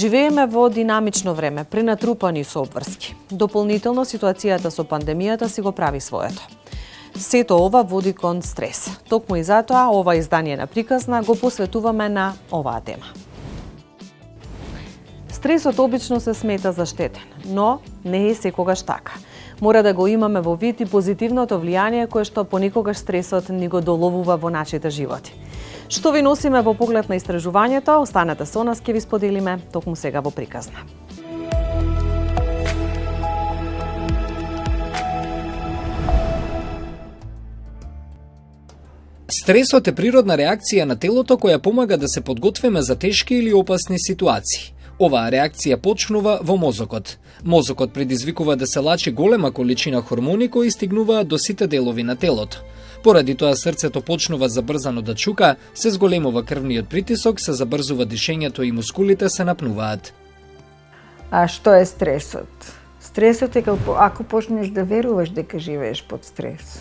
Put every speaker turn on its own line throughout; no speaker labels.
Живееме во динамично време, пренатрупани со обврски. Дополнително ситуацијата со пандемијата си го прави своето. Сето ова води кон стрес. Токму и затоа ова издание на Приказна го посветуваме на оваа тема. Стресот обично се смета за штетен, но не е секогаш така. Мора да го имаме во вид и позитивното влијание кое што понекогаш стресот ни го доловува во нашите животи. Што ви носиме во поглед на истражувањето, останете со нас, ќе ви споделиме токму сега во Приказна.
Стресот е природна реакција на телото која помага да се подготвиме за тешки или опасни ситуации. Оваа реакција почнува во мозокот. Мозокот предизвикува да се лачи голема количина хормони кои стигнуваат до сите делови на телото. Поради тоа срцето почнува забрзано да чука, се зголемува крвниот притисок, се забрзува дишењето и мускулите се напнуваат.
А што е стресот? Стресот е ако почнеш да веруваш дека живееш под стрес.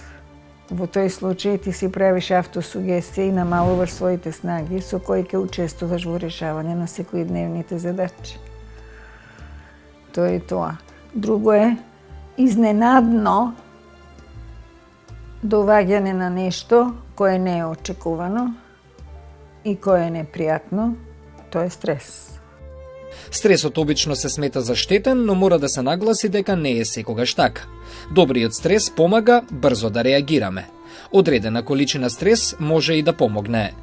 Во тој случај ти си правиш автосугестија и намалуваш своите снаги со кои ќе учествуваш во решавање на секојдневните задачи. Тоа е тоа. Друго е изненадно доваѓање на нешто кое не е очекувано и кое е непријатно, тоа е стрес.
Стресот обично се смета за штетен, но мора да се нагласи дека не е секогаш така. Добриот стрес помага брзо да реагираме. Одредена количина стрес може и да помогне.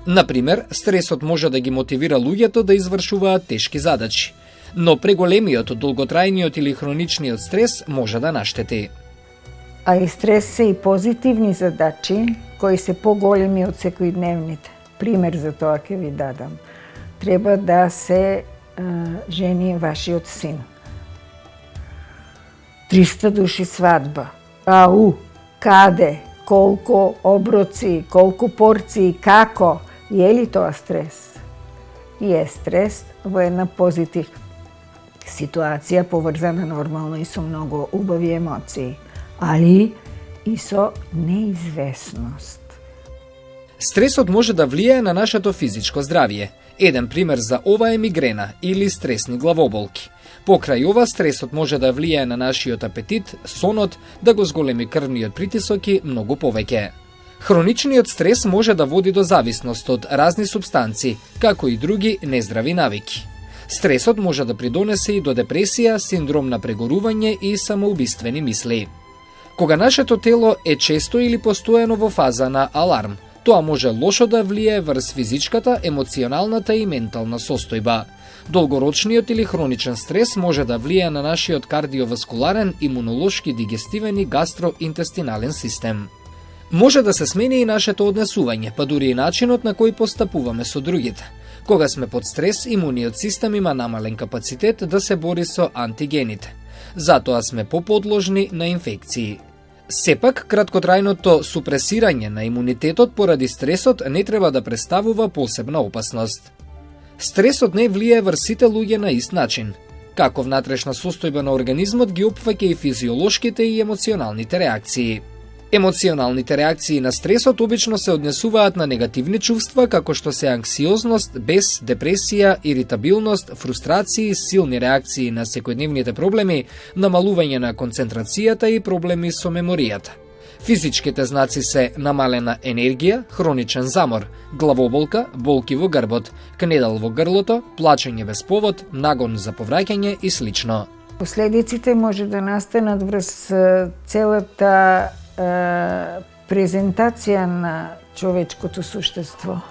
Например, стресот може да ги мотивира луѓето да извршуваат тешки задачи, но преголемиот, долготрајниот или хроничниот стрес може да наштети.
А и стрес се и позитивни задачи кои се поголеми од секојдневните. Пример за тоа ќе ви дадам. Треба да се жени вашиот син. 300 души свадба. Каде? Колку оброци, колку порции, како? Е ли тоа стрес? И е стрес во една позитивна ситуација поврзана нормално и со многу убави емоции, али и со неизвестност.
Стресот може да влијае на нашето физичко здравје. Еден пример за ова е мигрена или стресни главоболки. Покрај ова, стресот може да влијае на нашиот апетит, сонот, да го зголеми крвниот притисок и многу повеќе. Хроничниот стрес може да води до зависност од разни супстанции, како и други нездрави навики. Стресот може да придонесе и до депресија, синдром на прегорување и самоубиствени мисли. Кога нашето тело е често или постојано во фаза на аларм, тоа може лошо да влијае врз физичката, емоционалната и ментална состојба. Долгорочниот или хроничен стрес може да влијае на нашиот кардиоваскуларен, имунолошки, дигестивен и гастроинтестинален систем. Може да се смени и нашето однесување, па дури и начинот на кој постапуваме со другите. Кога сме под стрес, имуниот систем има намален капацитет да се бори со антигените. Затоа сме поподложни на инфекции. Сепак, краткотрајното супресирање на имунитетот поради стресот не треба да представува посебна опасност. Стресот не влијае врз сите луѓе на ист начин. Како внатрешна состојба на организмот ги опфаќа и физиолошките и емоционалните реакции. Емоционалните реакции на стресот обично се однесуваат на негативни чувства, како што се анксиозност, бес, депресија, иритабилност, фрустрации, силни реакции на секојдневните проблеми, намалување на концентрацијата и проблеми со меморијата. Физичките знаци се намалена енергија, хроничен замор, главоболка, болки во грбот, кнедал во грлото, плачење без повод, нагон за повраќање и слично.
Последиците може да настанат врз целата презентација на човечкото суштество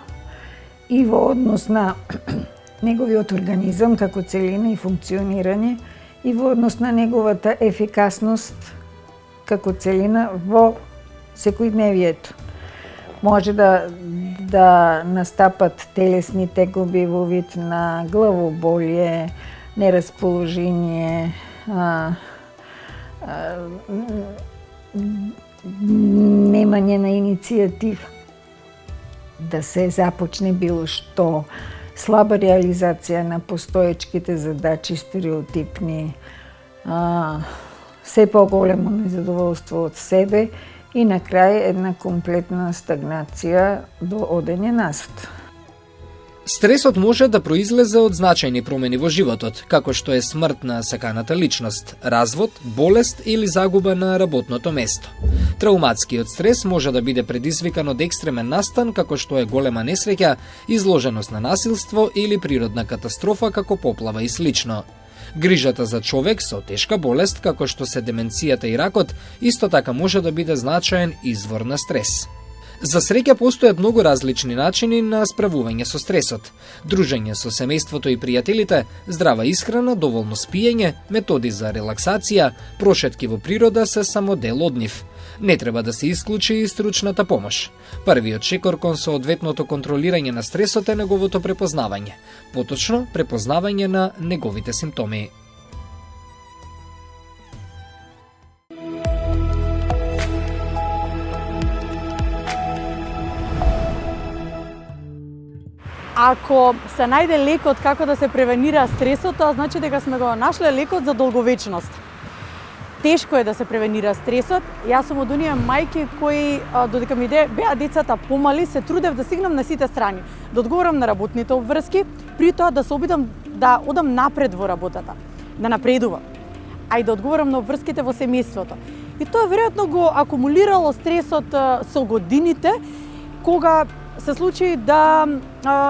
и во однос на неговиот организам како целина и функционирање и во однос на неговата ефикасност како целина во секојдневието. Може да настапат телесни тегоби во вид на главоболие, нерасположение, немање на иницијатива, да се започне било што, слаба реализација на постоечките задачи, стереотипни, се поголемо незадоволство од себе и на крај една комплетна стагнација до одење назад.
Стресот може да произлезе од значајни промени во животот, како што е смрт на саканата личност, развод, болест или загуба на работното место. Трауматскиот стрес може да биде предизвикан од екстремен настан, како што е голема несреќа, изложеност на насилство или природна катастрофа како поплава и слично. Грижата за човек со тешка болест, како што се деменцијата и ракот, исто така може да биде значаен извор на стрес. За среќа постојат многу различни начини на справување со стресот. Дружење со семејството и пријателите, здрава исхрана, доволно спиење, методи за релаксација, прошетки во природа се само дел од нив. Не треба да се исклучи и стручната помош. Првиот шекор кон соодветното контролирање на стресот е неговото препознавање, поточно препознавање на неговите симптоми.
Ако се најде лекот како да се превенира стресот, тоа значи дека сме го нашле лекот за долговечност. Тешко е да се превенира стресот. Јас сум од оние мајки кои додека ми беа децата помали, се трудев да стигнам на сите страни, да одговорам на работните обврски, при тоа да се обидам да одам напред во работата, да напредувам, а и да одговорам на обврските во семејството. И тоа веројатно го акумулирало стресот со годините, кога се случи да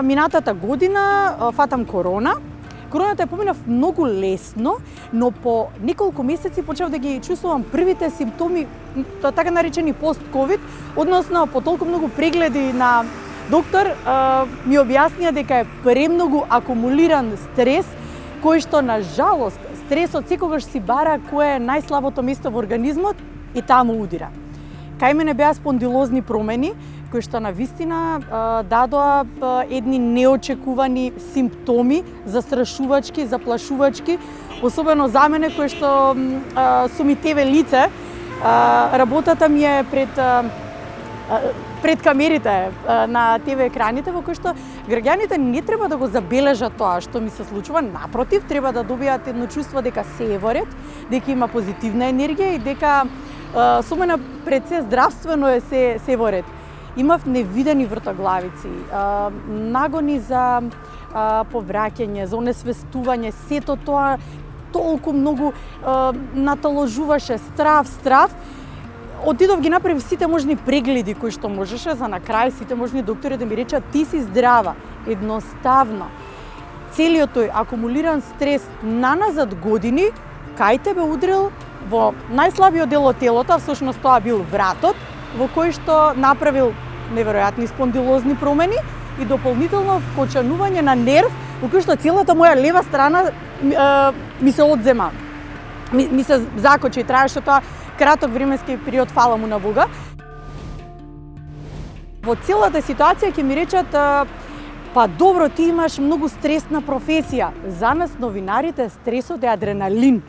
минатата година фатам корона. Короната ја поминав многу лесно, но по неколку месеци почнав да ги чувствувам првите симптоми, така наречени пост-ковид, односно по толку многу прегледи на доктор ми објаснија дека е премногу акумулиран стрес, кој што на жалост стресот секогаш си бара кое е најслабото место во организмот и таму удира. Кај мене беа спондилозни промени, кои што на вистина дадоа едни неочекувани симптоми, застрашувачки, заплашувачки, особено за мене кој што сум и ТВ лице. Работата ми е пред камерите на ТВ екраните, во кој што граѓаните не треба да го забележат тоа што ми се случува, напротив, треба да добијат едно чувство дека се е во ред, дека има позитивна енергија и дека со мене пред се здравствено е се во ред. Имав невидени вртоглавици, нагони за повраќање, за онесвестување, сето тоа толку многу наталожуваше страв. Отидов ги направив сите можни прегледи кои што можеше, за на крај сите можни доктори да ми речат ти си здрава. Едноставно, целиот тој акумулиран стрес наназад години кај тебе удрил во најслабиот дел од телото, всушност тоа бил вратот, во кој што направил неверојатни спондилозни промени и дополнително вкочанување на нерв, во кој што целата моја лева страна ми се одзема. Ми се закочи, траеше тоа краток временски период, фала му на Бога. Во целата ситуација ќе ми речат па добро, ти имаш многу стресна професија. За нас новинарите стресот е адреналин.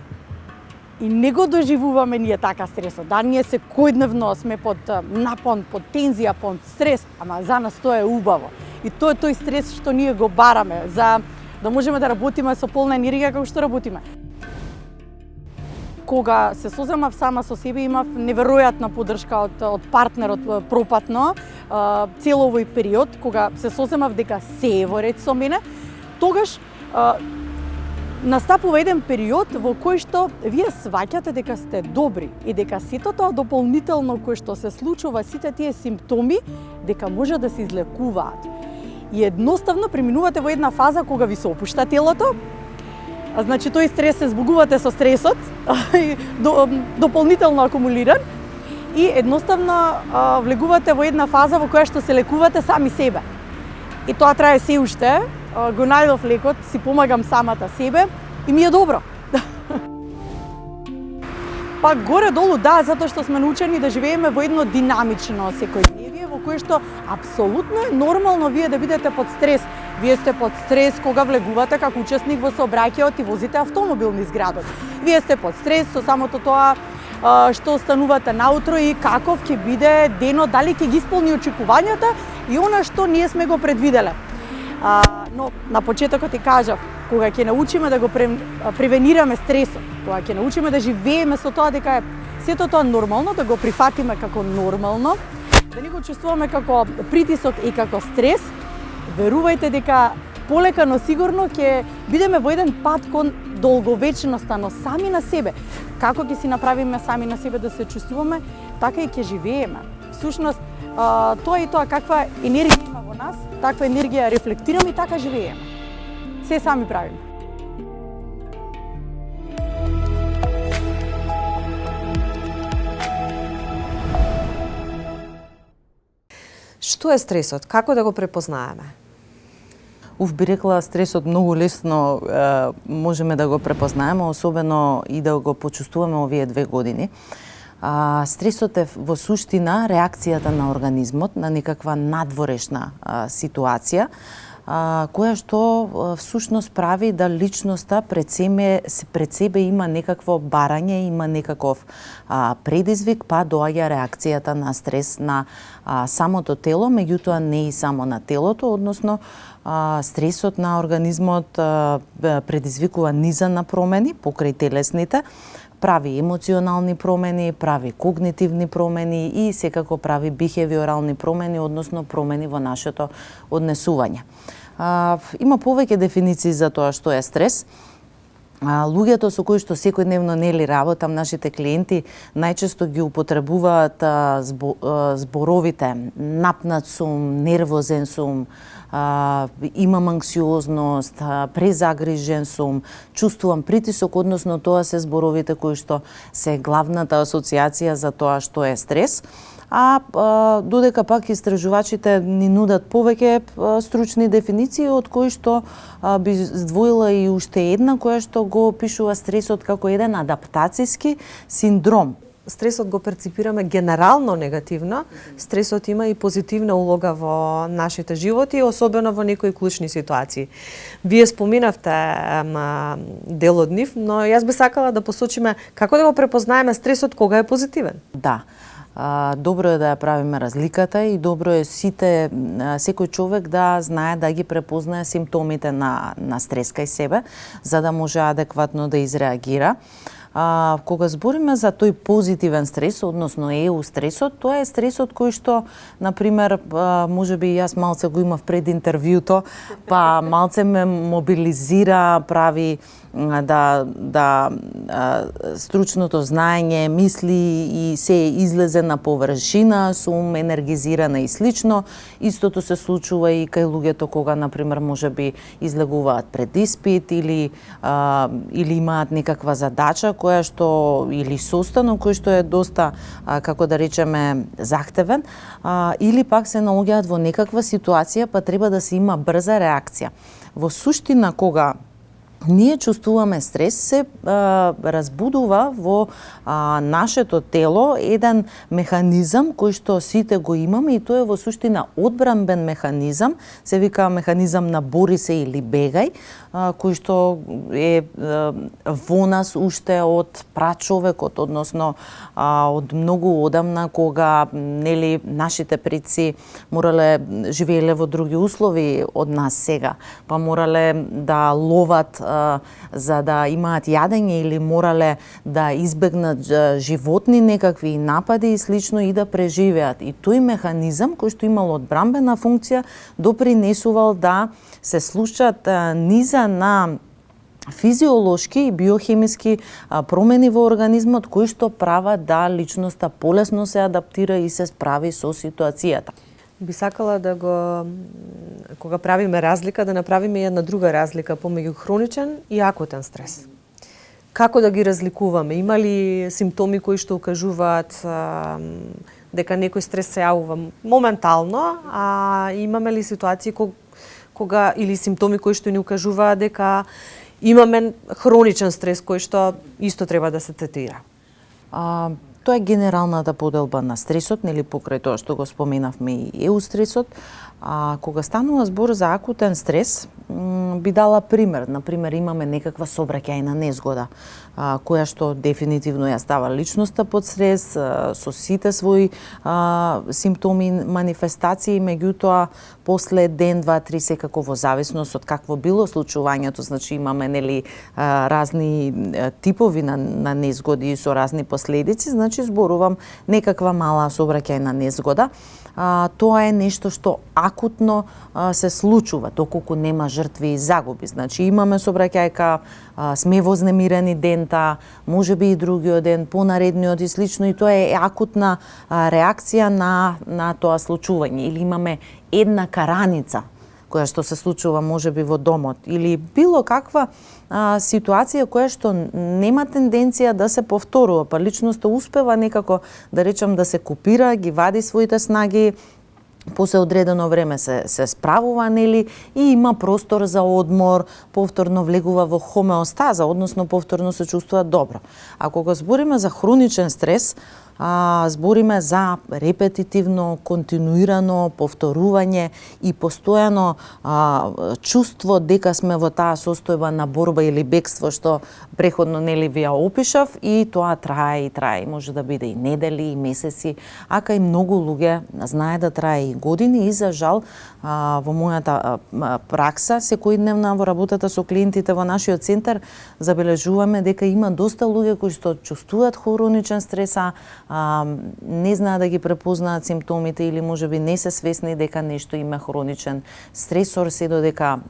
И не го доживуваме ние така стресот. Да, ние секојдневно сме под напон, под тензија, под стрес, ама за нас тоа е убаво. И тоа е тој стрес што ние го бараме, за да можеме да работиме со полна енергија како што работиме. Кога се соземав сама со себе, имав неверојатна поддршка од партнерот пропатно, цел овој период, кога се соземав дека се е во ред со мене, тогаш настапува еден период во кој што вие сваќате дека сте добри и дека сето тоа дополнително кој што се случува, сите тие симптоми, дека може да се излекуваат. И едноставно преминувате во една фаза кога ви се опушта телото, значи тој стрес се збугувате со стресот, дополнително акумулиран, и едноставно влегувате во една фаза во која што се лекувате сами себе. И тоа трае се уште, го најдов лекот, си помагам самата себе и ми е добро. Па горе-долу да, затоа што сме научени да живееме во едно динамично секојдневие, во кое што апсолутно е нормално вие да бидете под стрес. Вие сте под стрес кога влегувате како учесник во сообраќајот и возите автомобил низ градот. Вие сте под стрес со самото тоа што останувате наутро и каков ќе биде денот, дали ќе ги исполни очекувањата и она што ние сме го предвиделе. Но на почетокот ти кажав, кога ќе научиме да го превенираме стресот, кога ќе научиме да живееме со тоа дека е сето тоа нормално, да го прифатиме како нормално, да не го чувствуваме како притисок и како стрес, верувајте дека полека, но сигурно ќе бидеме во еден пат кон долговечноста, но сами на себе. Како ќе си направиме сами на себе да се чувствуваме, така и ќе живееме. Всушност, тоа и тоа каква енергија има во нас, таква енергија рефлектираме и така живееме. Се сами правиме.
Што е стресот? Како да го препознаеме?
Би рекла, стресот многу лесно можеме да го препознаеме, особено и да го почувствуваме овие 2 години. Стресот е во суштина реакцијата на организмот на некаква надворешна ситуација, која што всушност прави да личноста пред себе има некакво барање, има некаков предизвик, па доаѓа реакцијата на стрес на самото тело, меѓутоа не и само на телото, односно стресот на организмот предизвикува низа на промени покрај телесните, прави емоционални промени, прави когнитивни промени и секако прави бихевиорални промени, односно промени во нашето однесување. Има повеќе дефиниции за тоа што е стрес. Луѓето со кои што секојдневно нели работам, нашите клиенти најчесто ги употребуваат зборовите напнат сум, нервозен сум, имам анксиозност, презагрижен сум, чувствувам притисок, односно тоа се зборовите кои што се главната асоциација за тоа што е стрес. Додека пак истражувачите ни нудат повеќе стручни дефиниции, од кои што би здвоила и уште една, која што го опишува стресот како еден адаптацијски синдром.
Стресот го перципираме генерално негативно. Стресот има и позитивна улога во нашите животи, особено во некои клучни ситуации. Вие споминавте дел од нив, но јас би сакала да посочиме како да го препознаеме стресот кога е позитивен.
Да. Добро е да ја правиме разликата и добро е секој човек да знае да ги препознае симптомите на стрес кај себе, за да може адекватно да изреагира. Кога збориме за тој позитивен стрес, односно стресот, тоа е стресот кој што, например, можеби јас малце го имав пред интервјуто, па малце ме мобилизира, прави да стручното знаење, мисли и се излезе на површина, сум енергизирана и слично. Истото се случува и кај луѓето кога, например, можеби излегуваат пред испит или имаат некаква задача која што или состанок кој што е доста, како да речеме, захтевен, или пак се наоѓаат во некаква ситуација, па треба да се има брза реакција. Во суштина, кога ние чувствуваме стрес, се разбудува во нашето тело еден механизам кој што сите го имаме, и тоа е во суштина одбранбен механизам, се вика механизам на бори се или бегај, кој што е во нас уште од прачовекот, односно од многу одамна, кога нели нашите предци морале живееле во други услови од нас сега, па морале да ловат за да имаат јадење или морале да избегнат животни некакви напади и слично и да преживеат. И тој механизам кој што имал одбранбена функција допринесувал да се случат низа на физиолошки и биохемиски промени во организмот кои што прават да личноста полесно се адаптира и се справи со ситуацијата.
Би сакала да кога правиме разлика, да направиме една друга разлика помеѓу хроничен и акутен стрес. Како да ги разликуваме? Има ли симптоми кои што укажуваат дека некој стрес се јавува моментално, а имаме ли ситуации кога или симптоми кои што ни укажуваат дека имаме хроничен стрес кој што исто треба да се третира?
Тоа е генералната поделба на стресот, нели покрај тоа што го споменавме и стресот. Кога станува збор за акутен стрес, би дала пример. Например, имаме некаква сообраќајна незгода, која што дефинитивно ја става личноста под стрес, со сите своји симптоми, манифестации, меѓутоа после ден, два, три, секако во зависност од какво било случувањето, значи имаме нели разни типови на незгоди со разни последици, значи зборувам некаква мала сообраќајна незгода. Тоа е нешто што акутно се случува, доколку нема жртви загуби. Значи имаме сообраќајка, сме вознемирени дента, можеби и другиот ден, понаредниот и слично, и тоа е акутна реакција на тоа случување. Или имаме една караница која што се случува можеби во домот, или било каква ситуација која што нема тенденција да се повторува, па личноста успева некако, да речам, да се копира, ги вади своите снаги, после одредено време се справува, нели, и има простор за одмор, повторно влегува во хомеостаза, односно повторно се чувствува добро. Ако го збориме за хроничен стрес, збориме за репетитивно, континуирано повторување и постојано чувство дека сме во таа состојба на борба или бегство, што преходно нели ви ја опишав, и тоа трае и трае. Може да биде и недели, и месеци, ака и многу луѓе знае да трае и години, и за жал во мојата пракса секојдневна во работата со клиентите во нашиот центар забележуваме дека има доста луѓе кои што чувствуваат хроничен стреса, не знаат да ги препознаат симптомите или можеби не се свесни дека нешто има хроничен стресор, се додека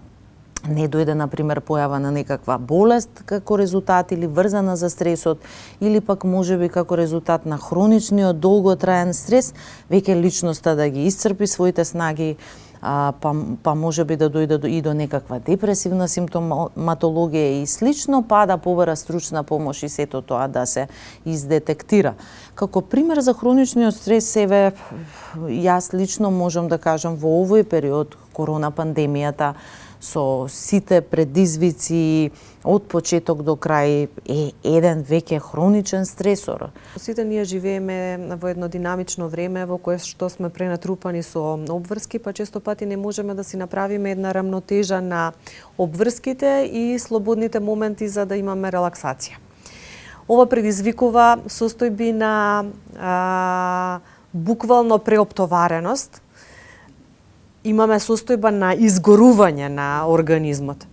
не дојде, например, појава на некаква болест како резултат или врзана за стресот, или пак можеби како резултат на хроничниот долготраен стрес, веќе личноста да ги исцрпи своите снаги, па можеби да дојде и до некаква депресивна симптоматологија и слично, па да побара стручна помош и сето тоа да се издетектира. Како пример за хроничниот стрес, себе јас лично можам да кажам во овој период, корона пандемијата, со сите предизвици од почеток до крај, е еден веќе хроничен стресор.
Сите ние живееме во едно динамично време во кое што сме пренатрупани со обврски, па често пати не можеме да си направиме една рамнотежа на обврските и слободните моменти за да имаме релаксација. Ова предизвикува состојби на буквално преоптовареност. Имаме состојба на изгорување на организмот.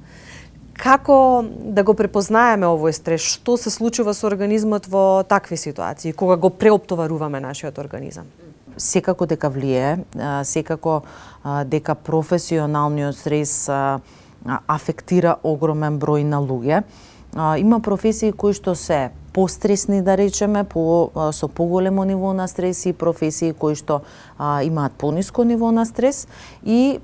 Како да го препознаеме овој стрес? Што се случува со организмот во такви ситуации, кога го преоптоваруваме нашиот организам?
Секако дека влие, секако дека професионалниот стрес афектира огромен број на луѓе. Има професии кои што се постресни, да речеме, со поголемо ниво на стрес, и професии кои што имаат пониско ниво на стрес, и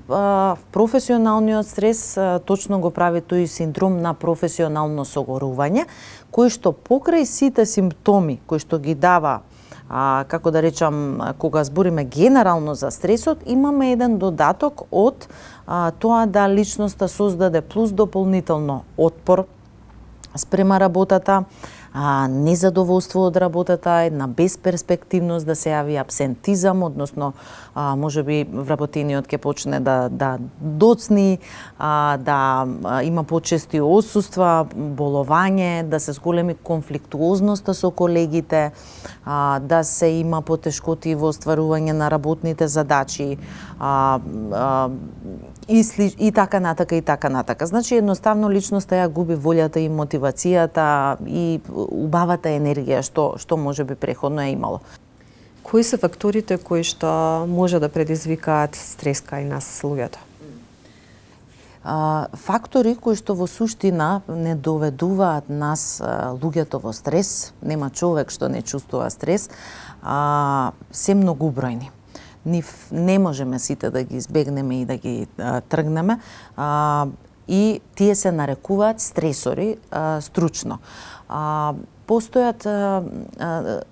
професионалниот стрес точно го прави тој синдром на професионално согорување, кој што покрај сите симптоми кои што ги дава, како да речам, кога збориме генерално за стресот, имаме еден додаток од тоа да личноста создаде плюс дополнително отпор спрема работата, незадоволство од работата, една безперспективност, да се јави абсентизам, односно можеби вработениот ќе почне да доцни, да има почести отсуства, боловање, да се зголеми конфликтуозноста со колегите, да се има потешкоти во остварување на работните задачи, и така натака, и така натака. Значи, едноставно личноста ја губи волјата и мотивацијата и убавата енергија што може би преходно е имало.
Кои се факторите кои што може да предизвикаат стрес кај нас луѓето?
Фактори кои што во суштина не доведуваат нас луѓето во стрес, нема човек што не чувствува стрес, се многубројни. Нив не можеме сите да ги избегнеме и да ги тргнеме, и тие се нарекуваат стресори стручно. Постојат,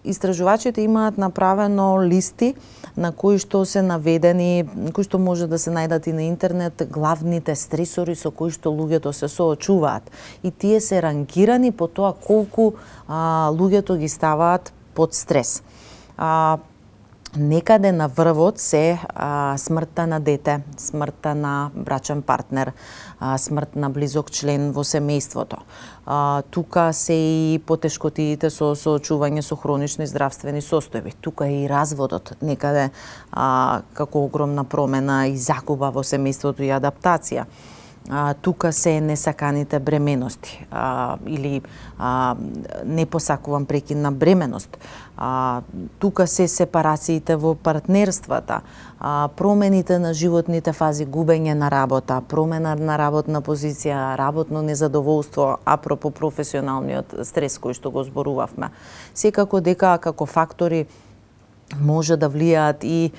истражувачите имаат направено листи на кои што се наведени, кои што може да се најдат и на интернет, главните стресори со кои што луѓето се соочуваат. И тие се рангирани по тоа колку луѓето ги ставаат под стрес. Некаде на врвот се смртта на дете, смртта на брачен партнер, смрт на близок член во семејството. Тука се и потешкотиите со соочување со хронични здравствени состојби. Тука е и разводот, некаде како огромна промена и загуба во семејството и адаптација. тука се несаканите бременности или не посакувам прекин на бременост. Тука се сепарациите во партнерствата, промените на животните фази, губење на работа, промена на работна позиција, работно незадоволство, апропо професионалниот стрес кој што го зборувавме. Секако дека како фактори може да влијаат и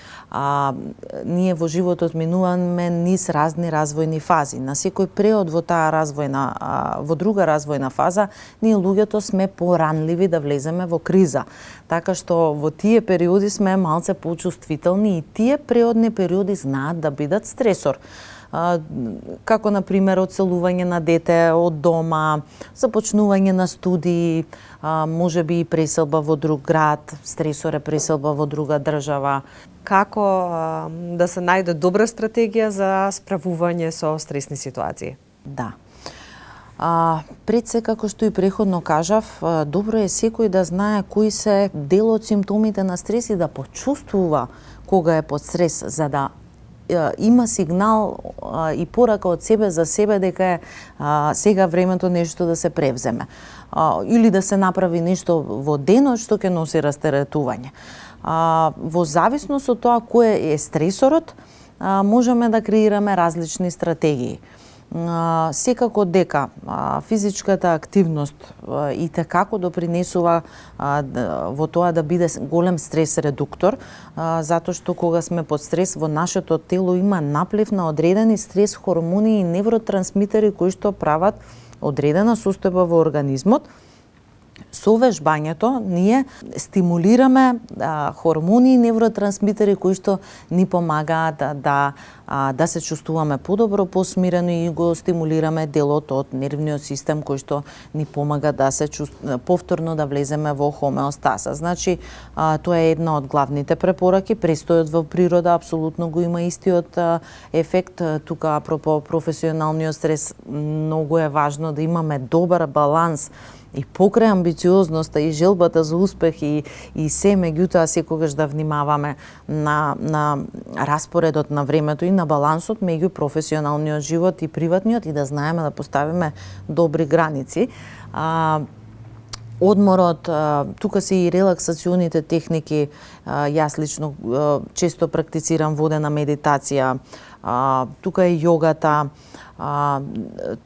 ние во животот минуваме низ разни развојни фази. На секој преод во таа во друга развојна фаза, ние луѓето сме поранливи да влеземе во криза. Така што во тие периоди сме малце почувствителни и тие преодни периоди знаат да бидат стресор. Како на пример одселување на дете од дома, започнување на студии, можеби и преселба во друг град, стресор е преселба во друга држава.
Како да се најде добра стратегија за справување со стресни ситуации?
Да. Пред се, како што и преходно кажав, добро е секој да знае кои се дел од симптомите на стрес и да почувствува кога е под стрес, за да има сигнал и порака од себе за себе дека е сега времето нешто да се превземе. Или да се направи нешто во денот што ќе носи растеретување. Во зависност од тоа кој е стресорот, можеме да креираме различни стратегии. Секако дека физичката активност и како допринесува во тоа да биде голем стрес редуктор, затоа што кога сме под стрес во нашето тело има наплив на одредени стрес хормони и невротрансмитери кои што прават одредена состојба во организмот. Со вежбањето ние стимулираме хормони и невротрансмитери кои што ни помагаат да се чувствуваме подобро, посмирено и го стимулираме делот од нервниот систем кој што ни помага да се повторно да влеземе во хомеостаза. Значи, тоа е една од главните препораки. Престојот во природа апсолутно го има истиот ефект. Тука, апропо професионалниот стрес, многу е важно да имаме добар баланс и покрај амбициозноста и желбата за успех и се, меѓутоа секогаш да внимаваме на распоредот на времето и на балансот меѓу професионалниот живот и приватниот и да знаеме да поставиме добри граници. Одморот, тука се и релаксационите техники, јас лично често практицирам водена медитација, тука е јогата,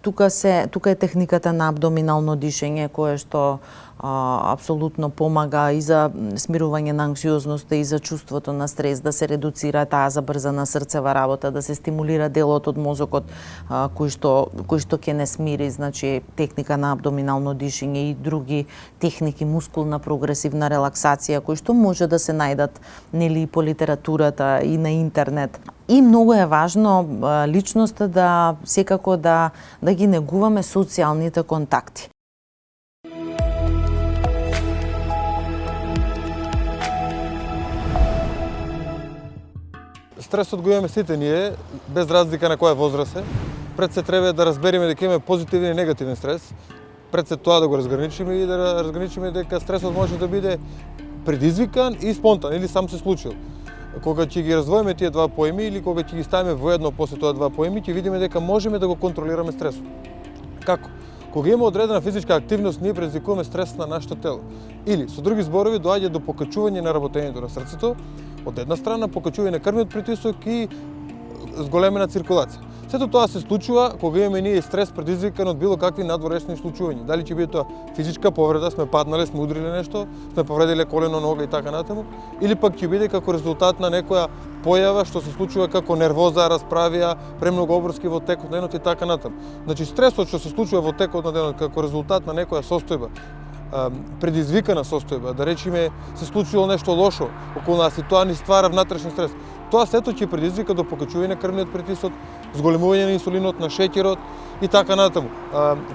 тука е техниката на абдоминално дишење кое што апсолутно помага и за смирување на анксиозноста и за чувството на стрес, да се редуцира таа забрзана срцева работа, да се стимулира делот од мозокот кој што ќе не смири, значи техника на абдоминално дишење и други техники, мускулна прогресивна релаксација кои што може да се најдат нели по литературата и на интернет. И многу е важно личноста да секако да ги негуваме социјалните контакти.
Стресот го имаме сите ние, без разлика на која возраст е. Пред се треба да разбереме дека имаме позитивен и негативен стрес. Пред се тоа да го разграничиме и да разграничиме дека стресот може да биде предизвикан и спонтан или сам се случил. Кога ќе ги раздвоиме тие два поеми или кога ќе ги ставиме воедно после тоа два поеми, ќе видиме дека можеме да го контролираме стресот. Како? Кога има одредена физичка активност, ние предизвикуваме стрес на нашето тело. Или, со други зборови, доаѓа до покачување на работењето на срцето, од една страна покачување на крвниот притисок и зголемена циркулација. Сето тоа се случува кога имаме ние стрес предизвикан од било какви надворешни случувања. Дали ќе биде тоа физичка повреда, сме паднале, сме удриле нешто, сме повредиле колено, нога и така натаму, или пак ќе биде како резултат на некоја појава што се случува како нервоза, расправија, премногу обврски во текот на денот и така натаму. Значи стресот што се случува во текот на денот како резултат на некоја состојба, предизвикана состојба, да речеме се случило нешто лошо околу нас и тоа ни ствара внатрешен стрес. Тоа сето ќе предизвика до покачување на крвниот притисок, зголемување на инсулинот, на шеќерот и така натаму.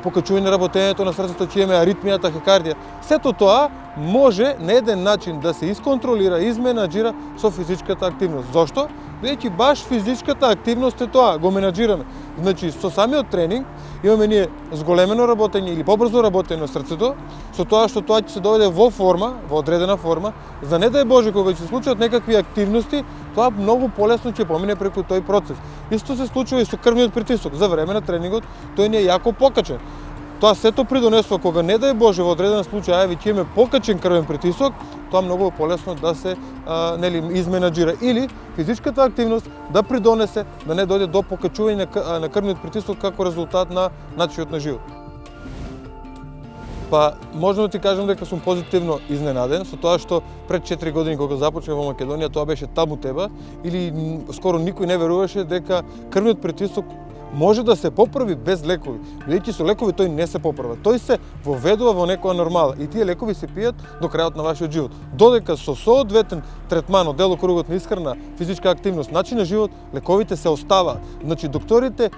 Покачување на работењето на срцето, ќе имаме аритмија, тахикардија. Сето тоа може на еден начин да се исконтролира, изменаџира со физичката активност. Зошто? Бидејќи баш физичката активност е тоа, го менаџираме. Значи, со самиот тренинг имаме ние зголемено работење или побрзо работење на срцето, со тоа што тоа ќе се доведе во форма, во одредена форма, за не дај Боже кога ќе се случат некакви активности, тоа многу полесно ќе помине преку тој процес. Исто се случува и со крвниот притисок. За време на тренингот тој не е јако покачен. Тоа сето придонесува кога не дај Боже во одреден случај ќе имаме покачен крвен притисок, тоа многу полесно да се изменаџира или физичката активност да придонесе да не дојде до покачување на крвниот притисок како резултат на начинот на живот. Па, можам да ти кажам дека сум позитивно изненаден со тоа што пред 4 години кога започнав во Македонија тоа беше табу тема или скоро никој не веруваше дека крвниот притисок може да се поправи без лекови. Бидејќи со лекови тој не се поправа. Тој се воведува во некоја нормала и тие лекови се пијат до крајот на вашиот живот. Додека со соодветен третман од делокругот на исхрана, физичка активност, начин на живот, лековите се оставаат. Значи докторите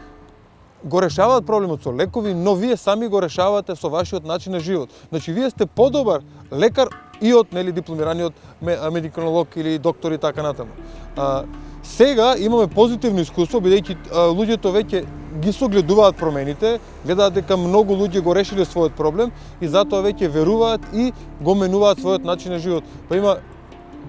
го решаваат проблемот со лекови, но вие сами го решавате со вашиот начин на живот. Значи вие сте подобар лекар и од дипломираниот медикинолог или доктор и така натаму. Сега имаме позитивно искуство, бидејќи луѓето веќе ги согледуваат промените, гледаат дека многу луѓе го решиле својот проблем и затоа веќе веруваат и го менуваат својот начин на живот. Па има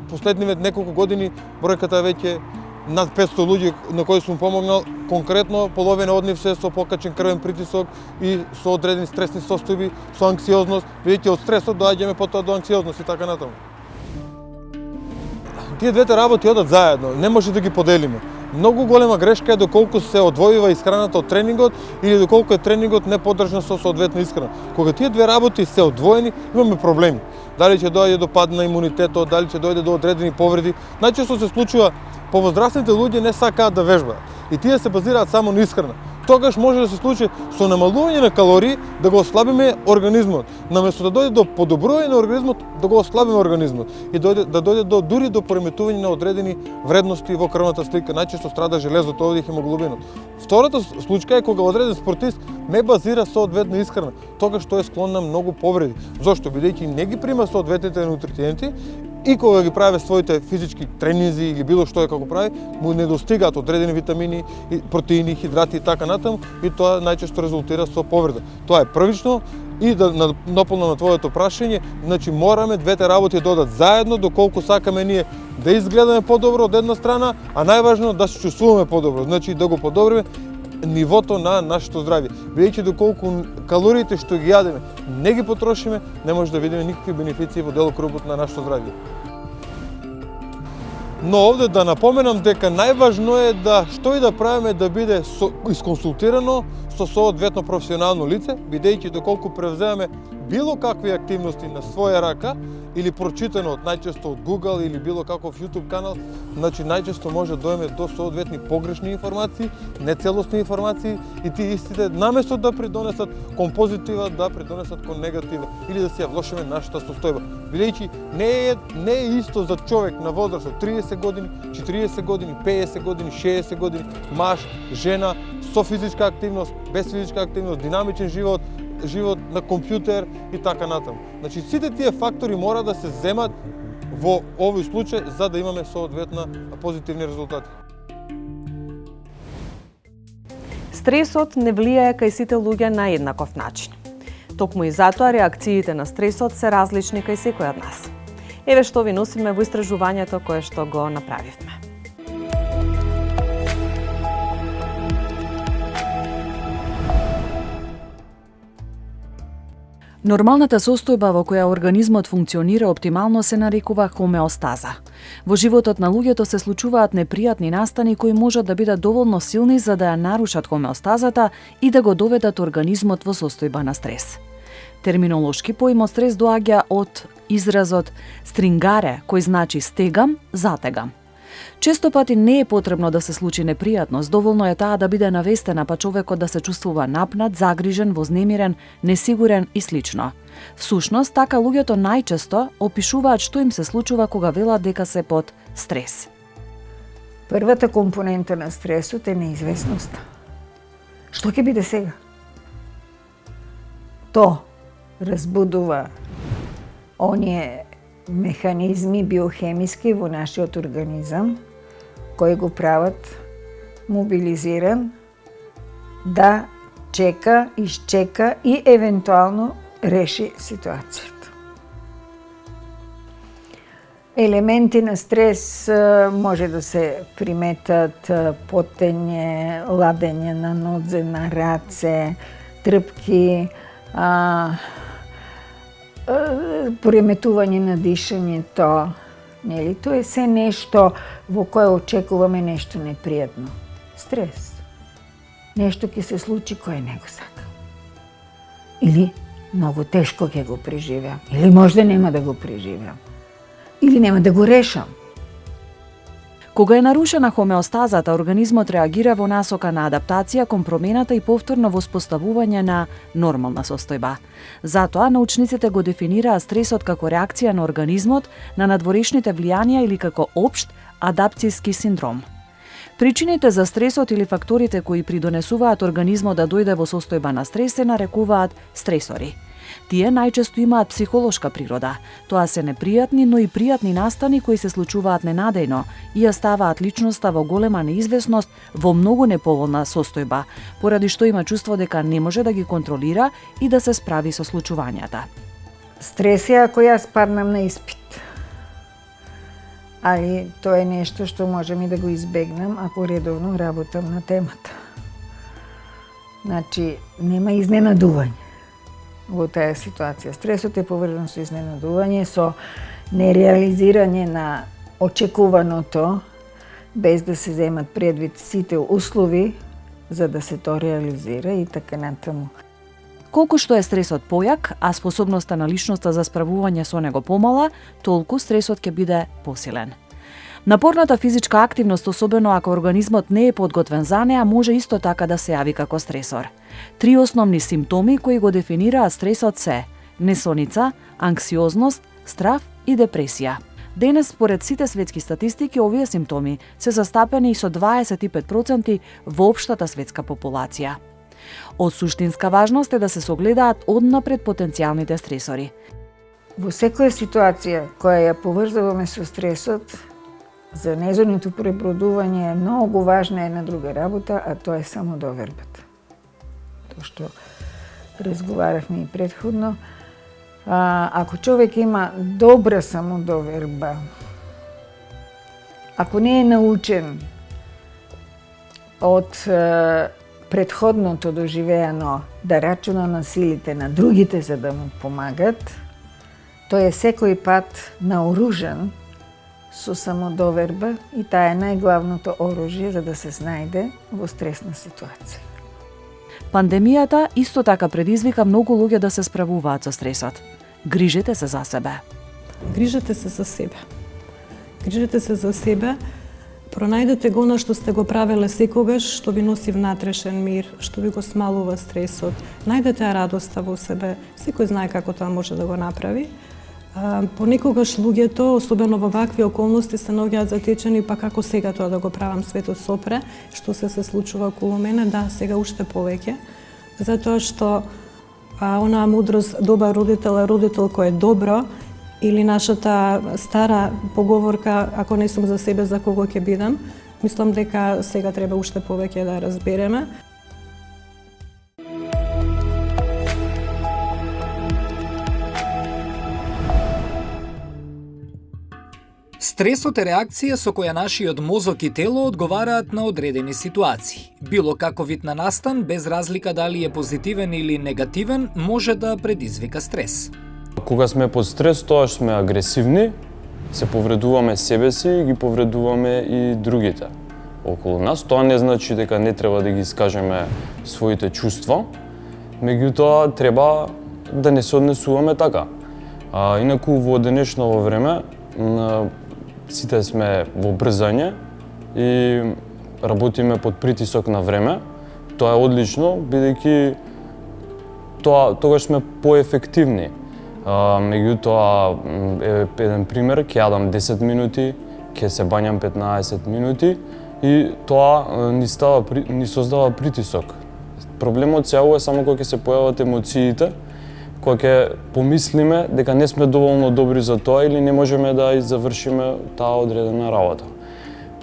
последниве неколку години бројката веќе над 500 луѓе на кои сум помогнал, конкретно половина од нив се со покачен крвен притисок и со одредени стресни состојби, со анксиозност, бидејќи од стресот доаѓаме потоа до анксиозност и така натаму. Тие двете работи одат заедно, не може да ги поделиме. Многу голема грешка е доколку се одвојува исхраната од тренингот или доколку е тренингот не поддржан со соодветна исхрана. Кога тие две работи се одвоени, имаме проблеми. Дали ќе дојде до пад на имунитетот, дали ќе дојде до одредени повреди. Најчесто се случува повозрастните луѓе не сакаат да вежбаат и тие се базираат само на исхрана. Тогаш може да се случи со намалување на калории да го ослабиме организмот. Наместо да дојде до подобрување на организмот, да го ослабиме организмот и да дојде дури до пореметување на одредени вредности во крвната слика. Најчесто страда железото овде и хемоглобинот. Втората случка е кога одреден спортист не базира соодветна исхрана, тогаш тој е склон на многу повреди. Зошто? Бидејќи не ги прима соодветните нутриенти и кога ги прави своите физички тренинзи или било што е како прави, му недостигаат одредени витамини, протеини, хидрати и така натаму и тоа најчесто резултира со повреда. Тоа е првично и да наполнам на твоето прашање, значи мораме двете работи да одат заедно доколку сакаме ние да изгледаме подобро од една страна, а најважно да се чувствуваме подобро, значи да го подобриме нивото на нашето здравје. Бидејќи доколку калориите што ги јадеме не ги потрошиме, не може да видиме никакви бенефиции во делокругот на нашето здравје. Но овде да напоменам дека најважно е да што и да правиме да биде исконсултирано со соодветно професионално лице, бидејќи доколку превземаме било какви активности на своја рака или прочитано од најчесто од Google или било каков YouTube канал, значи најчесто може да дојме до соодветни погрешни информации, нецелосни информации и тие истите наместо да придонесат кон позитива, да придонесат кон негатива или да си ја влошиме нашата состојба. Бидејќи не е исто за човек на возраст од 30 години, 40 години, 50 години, 60 години, маж, жена, со физичка активност, без физичка активност, динамичен живот, живот на компјутер и така натаму. Значи сите тие фактори мора да се земат во овој случај за да имаме соодветна позитивни резултати.
Стресот не влијае кај сите луѓе на еднаков начин. Токму и затоа реакциите на стресот се различни кај секој од нас. Еве што ви носиме во истражувањето кое што го направивме.
Нормалната состојба во која организмот функционира оптимално се нарекува хомеостаза. Во животот на луѓето се случуваат непријатни настани кои можат да бидат доволно силни за да ја нарушат хомеостазата и да го доведат организмот во состојба на стрес. Терминолошки поимот стрес доаѓа од изразот стrinгаре, кој значи стегам, затегам. Често пати не е потребно да се случи непријатност, доволно е таа да биде навестена, па човекот да се чувствува напнат, загрижен, вознемирен, несигурен и слично. Всушност, така луѓето најчесто опишуваат што им се случува кога велат дека се под стрес.
Првата компонента на стресот е неизвестноста. Што ќе биде сега? То разбудува оние механизми биохемиски во нашиот организам кои го прават мобилизиран да чека, изчека и евентуално реши ситуацијата. Елементи на стрес може да се приметат потење, ладење на нозе, на раце, трпки, пореметување на дишањето, нели? Тоа е се нешто во кое очекуваме нешто непријатно. Стрес. Нешто ќе се случи кое не го сакам. Или многу тешко ќе го преживеам, или можда нема да го преживеам. Или нема да го решам.
Кога е нарушена хомеостазата, организмот реагира во насока на адаптација кон промената и повторно воспоставување на нормална состојба. Затоа научниците го дефинираа стресот како реакција на организмот на надворешните влијанија или како општ адапцијски синдром. Причините за стресот или факторите кои придонесуваат организмот да дојде во состојба на стрес се нарекуваат стресори. Тие најчесто имаат психолошка природа. Тоа се непријатни, но и пријатни настани кои се случуваат ненадејно и ја ставаат личноста во голема неизвестност, во многу неповолна состојба, поради што има чувство дека не може да ги контролира и да се справи со случувањата.
Стрес е ако јас паднам на испит. Али тоа е нешто што можем и да го избегнам ако редовно работам на темата. Значи, нема изненадување во таа ситуација. Стресот е поврзан со изненадување, со нереализирање на очекуваното, без да се земат предвид сите услови за да се тоа реализира и така натаму.
Колку што е стресот појак, а способноста на личноста за справување со него помала, толку стресот ќе биде посилен. Напорната физичка активност, особено ако организмот не е подготвен за неа, може исто така да се јави како стресор. 3 основни симптоми кои го дефинираат стресот се несоница, анксиозност, страв и депресија. Денес, според сите светски статистики, овие симптоми се застапени и со 25% во општата светска популација. Од суштинска важност е да се согледаат однапред потенцијалните стресори.
Во секоја ситуација која ја поврзуваме со стресот, за незиното пребродување е многу важна една друга работа, а тоа е самодовербата. Тоа што разговаравме и претходно. Ако човек има добра самодоверба, ако не е научен од претходното доживеано да рачуна на силите на другите за да му помагат, тој е секој пат наоружен со самодоверба и таа е најглавното оружје за да се снајде во стресна ситуација.
Пандемијата исто така предизвика многу луѓе да се справуваат со стресот. Грижете се за себе.
Грижете се за себе. Грижете се за себе. Пронајдете го она што сте го правеле секогаш, што ви носи внатрешен мир, што ви го смалува стресот. Најдете радоста во себе. Секој знае како тоа може да го направи. Понекогаш луѓето, особено во вакви околности, се наоѓаат затечени, па како сега тоа да го правам, светот сопре, што се случува околу мене, да, сега уште повеќе. Затоа што онаа мудрост, добар родител е родител кој е добро, или нашата стара поговорка, ако не сум за себе, за кого ќе бидам, мислам дека сега треба уште повеќе да разбереме.
Стресот е реакција со која нашиот мозок и тело одговараат на одредени ситуации. Било како вид на настан, без разлика дали е позитивен или негативен, може да предизвика стрес.
Кога сме под стрес, тоа сме агресивни, се повредуваме себе си и ги повредуваме и другите околу нас. Тоа не значи дека не треба да ги искажеме своите чувства, меѓутоа треба да не се однесуваме така. Инаку во денешно време сите сме во брзање и работиме под притисок на време. Тоа е одлично, бидејќи тогаш сме поефективни. Меѓутоа, еден пример, ќе јадам 10 минути, ќе се бањам 15 минути и тоа ни создава притисок. Проблемот се е само кога ќе се појават емоциите, кога ќе помислиме дека не сме доволно добри за тоа или не можеме да ја завршиме таа одредена работа.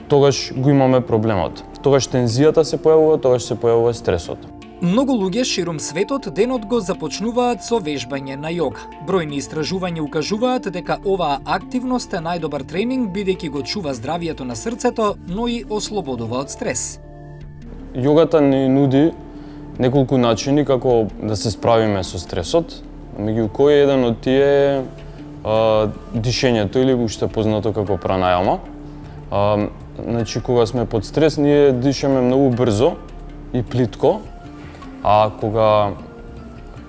Тогаш го имаме проблемот. Тогаш тензијата се појавува, тогаш се појавува стресот.
Многу луѓе ширум светот денот го започнуваат со вежбање на јога. Бројни истражувања укажуваат дека оваа активност е најдобар тренинг бидејќи го чува здравието на срцето, но и ослободува од стрес.
Јогата ни нуди неколку начини како да се справиме со стресот, меѓу кои еден од тие е дишењето или уште познато како пранајама. Значи, кога сме под стрес, ние дишаме многу брзо и плитко, а кога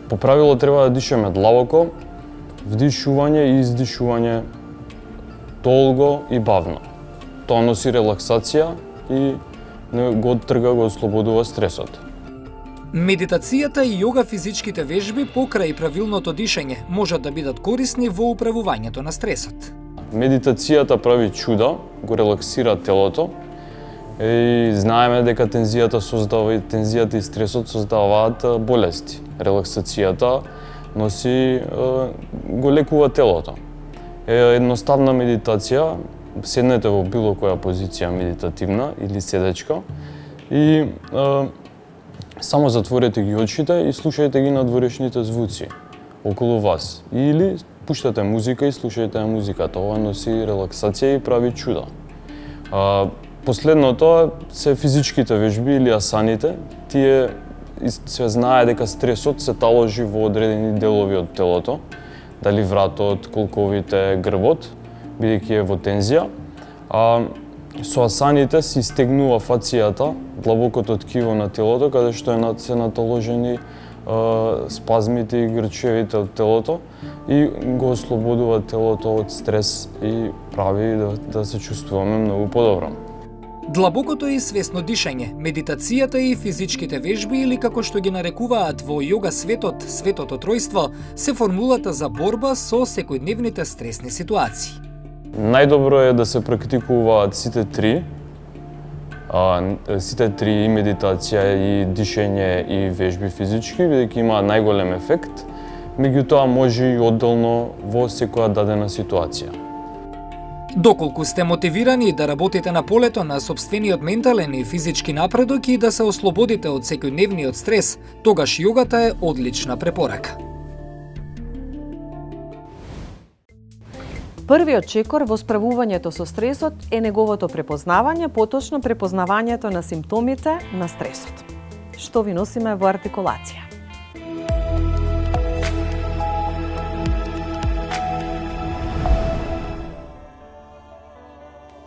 по правило треба да дишаме длабоко, вдишување и издишување долго и бавно. Тоа носи релаксација и го оттрга, го ослободува стресот.
Медитацијата и јога физичките вежби покрај правилното дишење можат да бидат корисни во управувањето на стресот.
Медитацијата прави чуда, го релаксира телото и знаеме дека тензијата и стресот создаваат болести. Релаксацијата го лекува телото. Едноставна медитација, седнете во било која позиција медитативна или седечка и само затворете ги очите и слушајте ги надворешните звуци околу вас. Или пуштате музика и слушајте музиката. Ова носи релаксација и прави чуда. Последното се физичките вежби или асаните. Тие се знае дека стресот се таложи во одредени делови од телото, дали вратот, колковите, грбот, бидејќи е во тензија. Со асаните се истегнува фацијата, длабокото ткиво на телото, каде што се наталожени спазмите и грчевите од телото и го ослободува телото од стрес и прави да се чувствуваме многу подобро.
Длабокото и свесно дишење, медитацијата и физичките вежби или како што ги нарекуваат во јога светото тројство, се формулата за борба со секојдневните стресни ситуации.
Најдобро е да се практикуваат сите три, и медитација, и дишење, и вежби физички, бидејќи има најголем ефект, меѓутоа може и одделно во секоја дадена ситуација.
Доколку сте мотивирани да работите на полето на сопствениот ментален и физички напредок и да се ослободите од секојдневниот стрес, тогаш јогата е одлична препорака.
Првиот чекор во справувањето со стресот е неговото препознавање, поточно препознавањето на симптомите на стресот. Што ви носиме во артикулација?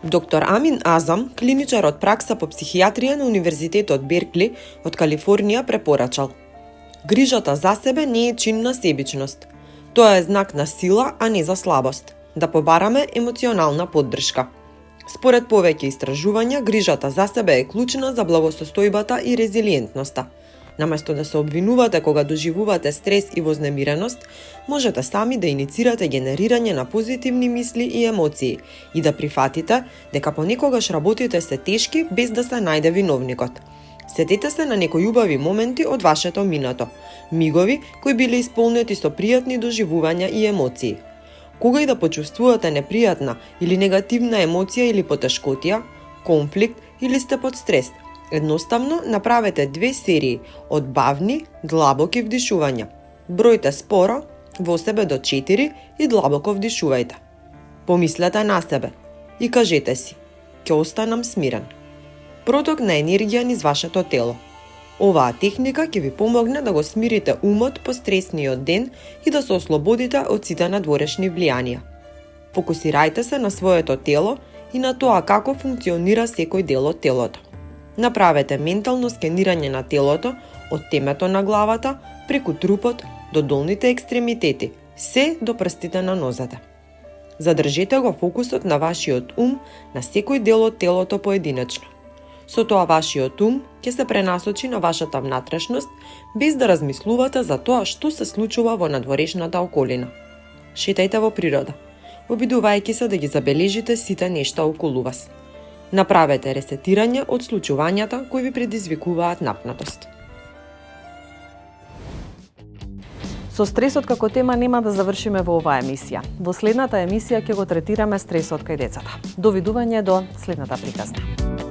Доктор Амин Азам, клиничар од пракса по психијатрија на Универзитетот Беркли од Калифорнија, препорачал: грижата за себе не е чин на себичност. Тоа е знак на сила, а не за слабост. Да побараме емоционална поддршка. Според повеќе истражувања, грижата за себе е клучна за благосостојбата и резилиентноста. Наместо да се обвинувате кога доживувате стрес и вознемиреност, можете сами да иницирате генерирање на позитивни мисли и емоции и да прифатите дека понекогаш работите се тешки без да се најде виновникот. Сетете се на некои убави моменти од вашето минато, мигови кои биле исполнети со пријатни доживувања и емоции. Кога и да почувствувате непријатна или негативна емоција или потешкотија, конфликт или сте под стрес, едноставно направете 2 серии од бавни, длабоки вдишувања. Бројте споро во себе до 4 и длабоко вдишувајте. Помислете на себе и кажете си: ќе останам смирен. Проток на енергија низ вашето тело. Оваа техника ќе ви помогне да го смирите умот по стресниот ден и да се ослободите од сите надворешни влијанија. Фокусирајте се на своето тело и на тоа како функционира секој дел од телото. Направете ментално скенирање на телото од темето на главата, преку трупот, до долните екстремитети, се до прстите на нозете. Задржете го фокусот на вашиот ум на секој дел од телото поединечно. Со тоа вашиот ум ќе се пренасочи на вашата внатрешност, без да размислувате за тоа што се случува во надворешната околина. Шетајте во природа, обидувајќи се да ги забележите сите нешта околу вас. Направете ресетирање од случувањата кои ви предизвикуваат напнатост.
Со стресот како тема нема да завршиме во оваа емисија. Во следната емисија ќе го третираме стресот кај децата. Довидување до следната приказна.